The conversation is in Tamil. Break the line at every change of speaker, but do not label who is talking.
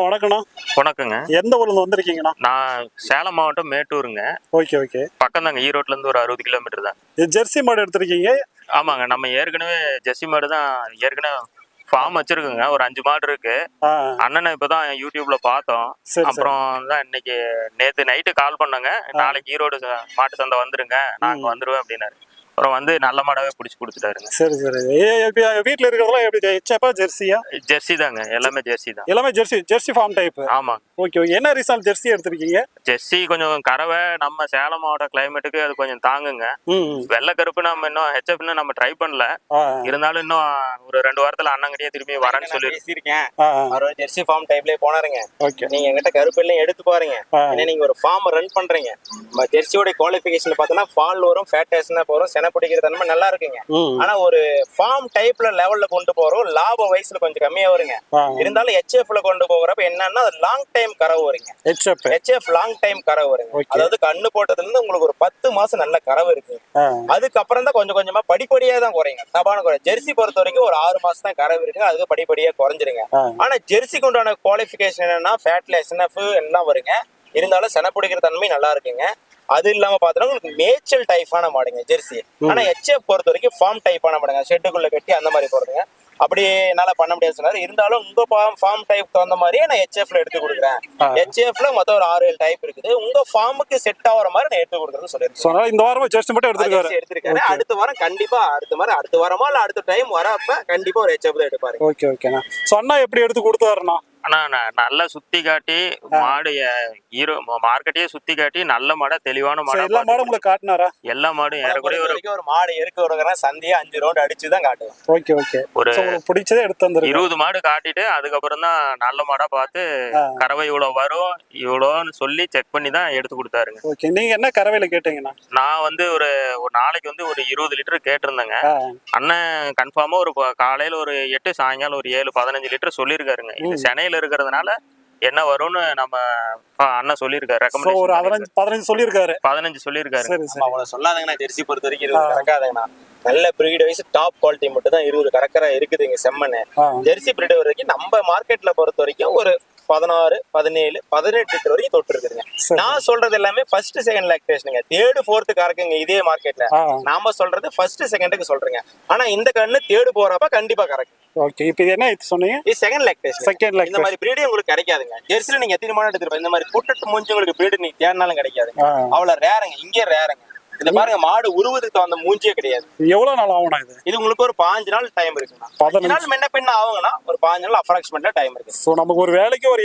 வணக்கண்ணா.
வணக்கங்க.
எந்த ஊர்ல இருந்து வந்திருக்கீங்கண்ணா?
நான் சேலம் மாவட்டம் மேட்டூருங்க.
Okay okay.
பக்கம் தாங்க, ஈரோட்ல இருந்து ஒரு 60 கிலோமீட்டர் தான்.
இது ஜெர்சி மாடு எடுத்திருக்கீங்க?
ஆமாங்க, நம்ம ஏற்கனவே ஜெர்சி மாடு தான் ஏற்கனவே ஃபார்ம் வச்சிருக்குங்க. ஒரு 5 மாடு இருக்கு. அண்ணனை இப்பதான் யூடியூப்ல பார்த்தோம். அப்புறம் தான் இன்னைக்கு நேத்து நைட்டு கால் பண்ணாங்க. நாளைக்கு ஈரோடு மாட்டு சந்தை வந்துருங்க, நாங்க வந்துருவேன் அப்படின்னாரு. அப்புறம் வந்து நல்ல மாடாவே பிடிச்சி கொடுத்துட்டாருங்க.
சரி சரி. வீட்டுல இருக்கிறதெல்லாம் எப்படி, ஹெச்எப்பா ஜெர்சியா?
ஜெர்சி தாங்க, எல்லாமே ஜெர்சி தான்.
எல்லாமே ஜெர்சி ஃபார்ம் டைப்.
ஆமா.
Okay okay. என்ன ரீசன் ஜெர்சி எடுத்திருக்கீங்க?
ஜெர்சி கொஞ்சம் கறவை, நம்ம சேலம் மாவட்ட கிளைமேட்டுக்கு அது கொஞ்சம் தாங்குங்க. வெள்ளை கருப்பு நம்ம இன்னும் ஹெச்எஃப்னு நம்ம ட்ரை பண்ணல. இருந்தாலும் இன்னும் ஒரு 2 வாரத்துல அண்ணங்கிட்டே திரும்பி வரேன்னு சொல்லி
பேசியிருக்கேன். அவர் ஜெர்சி ஃபார்ம் டைப்லயே போனாருங்க. நீங்க எங்கிட்ட கருப்பு எல்லாம் எடுத்து பாருங்க. ஏன்னா நீங்க ஒரு ஃபார்ம் ரன் பண்றீங்க. ஜெர்சியோட குவாலிஃபிகேஷன் பார்த்தோன்னா ஃபால் வரும், ஃபேட்டஸ்னா போறோம், சென பிடிக்கிற தன்மை நல்லா இருக்குங்க. ஆனா ஒரு ஃபார்ம் டைப்ல லெவல்ல கொண்டு போறோம், லாப வயசுல கொஞ்சம் கம்மியா வருங்க. இருந்தாலும் ஹெச்எஃப்ல கொண்டு போகிறப்ப என்னன்னா லாங் டைம் கறவை வருங்க. ஹெச்எஃப் லாங் டைம் கறவை வருங்க. அதாவது கண்ணு போட்டதுல இருந்து உங்களுக்கு ஒரு 10 மாசம் நல்ல கறவை இருக்கு. அதுக்கப்புறம் தான் கொஞ்சம் கொஞ்சமா படிப்படியா தான் குறையுங்க. தபான குறை. ஜெர்சி பொறுத்த வரைக்கும் ஒரு 6 மாசம் தான் கறவை இருக்கு, அதுக்கு படிப்படியா குறைஞ்சிருங்க. ஆனா ஜெர்சிக்கு உண்டான குவாலிஃபிகேஷன் என்னன்னா ஃபேட்ல எஸ்என்எஃப் எல்லாம் வருங்க. இருந்தாலும் சென பிடிக்கிற தன்மை நல்லா இருக்குங்க. அது இல்லாம பாத்தீங்கன்னா உங்களுக்கு மேய்ச்சல் டைப்பான மாடுங்க ஜெர்சி. ஆனா ஹெச்எஃப் பொறுத்த வரைக்கும் ஃபார்ம் டைப்பான மாடுங்க, ஷெட்டுக்குள்ள கட்டி அந்த மாதிரி போறதுங்க. அப்படி என்னால பண்ண முடியாது சொன்னாரு. இருந்தாலும் உங்க ஃபார்ம் டைப் தகுந்த மாதிரியே நான் ஹெச்எஃப்ல எடுத்து கொடுக்குறேன். ஹெச்எஃப்ல மொத்தம் ஒரு 6-7 டைப் இருக்குது. உங்க ஃபார்முக்கு செட் ஆகிற மாதிரி நான் எடுத்து கொடுக்குறேன்னு சொல்லியிருக்கேன்.
இந்த வாரம் ஜெர்சி மட்டும் எடுத்துருக்காரு.
அடுத்த வாரம் கண்டிப்பா அடுத்த வாரமா இல்ல அடுத்த டைம் வரப்ப கண்டிப்பா ஒரு ஹெச்எஃப் தான் எடுப்பாரு.
ஓகே ஓகேண்ணா. சொன்னா எப்படி எடுத்து கொடுத்தாருண்ணா?
ஆனா நல்லா சுத்தி காட்டி மாடு மார்க்கெட்டையே சுத்தி காட்டி நல்ல மாடா தெளிவான மாடா
எல்லா மாடும் உங்களுக்கு காட்டினாரா?
எல்லா மாடும் ஏறக்கூடிய
ஒரு மாடு இருக்கு ஒரு சந்தையா 5 ரவுண்ட் அடிச்சுதான் காட்டுவேன்.
Okay okay. ஒரு பிடிச்சதே எடுத்து வந்து
20 மாடு காட்டிட்டு அதுக்கப்புறம் தான் நல்ல மாடா பார்த்து கறவை இவ்வளவு வரும் இவ்வளோன்னு சொல்லி செக் பண்ணி தான் எடுத்து கொடுத்தாருங்க.
ஓகே. நீங்க என்ன கறவையில கேட்டீங்கண்ணா?
நான் வந்து ஒரு நாளைக்கு வந்து ஒரு 20 லிட்டர் கேட்டிருந்தேங்க. அண்ணன் கன்ஃபார்மா ஒரு காலையில ஒரு 8, சாயங்காலம் ஒரு 7-15 லிட்டர் சொல்லியிருக்காருங்க. இது சென்னையில இருக்கிறதுனால என்ன வரும்னு நம்ம அண்ணன் சொல்லியிருக்காரு. ரெக்கமெண்டேஷன்
ஒரு 15 சொல்லியிருக்காரு.
15 சொல்லியிருக்காரு.
அவங்கள சொல்லாதங்கண்ணா. ஜெர்சி பொறுத்த வரைக்கும் 20 கறக்காதங்கண்ணா. நல்ல பிரீட் வைஸ் டாப் குவாலிட்டி மட்டும் தான் 20 கறக்கிற இருக்குதுங்க செம்மண்ணு. ஜெர்சி பிரீட் வரைக்கும் நம்ம மார்க்கெட்ல பொறுத்த வரைக்கும் ஒரு 16, 17, 18 லிட்டர் வரைக்கும் தொட்டு இருக்குதுங்க. நான் சொல்றது எல்லாமே ஃபர்ஸ்ட் செகண்ட் லாக்டேஷனுங்க. 3rd 4th கறக்குங்க இதே மார்க்கெட்ல. நாம சொல்றது ஃபர்ஸ்ட் செகண்டுக்கு சொல்றேங்க. ஆனா இந்த கண்ணு 3rd போறப்ப கண்டிப்பா கறக்கும்.
ஓகே. இப்போ இது என்ன சொன்னீங்க?
இது செகண்ட் லாக்டேஷன். இந்த மாதிரி பிரீடு உங்களுக்கு கிடைக்காதுங்க. ஜெர்சில நீங்க எத்தனை மாடு எடுத்துருப்பீங்க, இந்த மாதிரி புட்டட்டு மூஞ்சி உங்களுக்கு பிரீடு நீங்க தேடினாலும் கிடைக்காதுங்க. அவ்வளவு ரேருங்க, இங்கே ரேருங்க. இந்த பாருங்க மாடு உருவதுக்கு தகுந்த மூஞ்சியே கிடையாது.
எவ்வளவு நாள் ஆகும்னா இது
உங்களுக்கு ஒரு 5 நாள் டைம் இருக்குண்ணா. 15 நாள் முன்ன பின்ன ஆகுங்கன்னா ஒரு 5 நாள் அப்ராக்சிமேட்டா டைம் இருக்கு.
சோ நமக்கு ஒரு வேலைக்கு ஒரு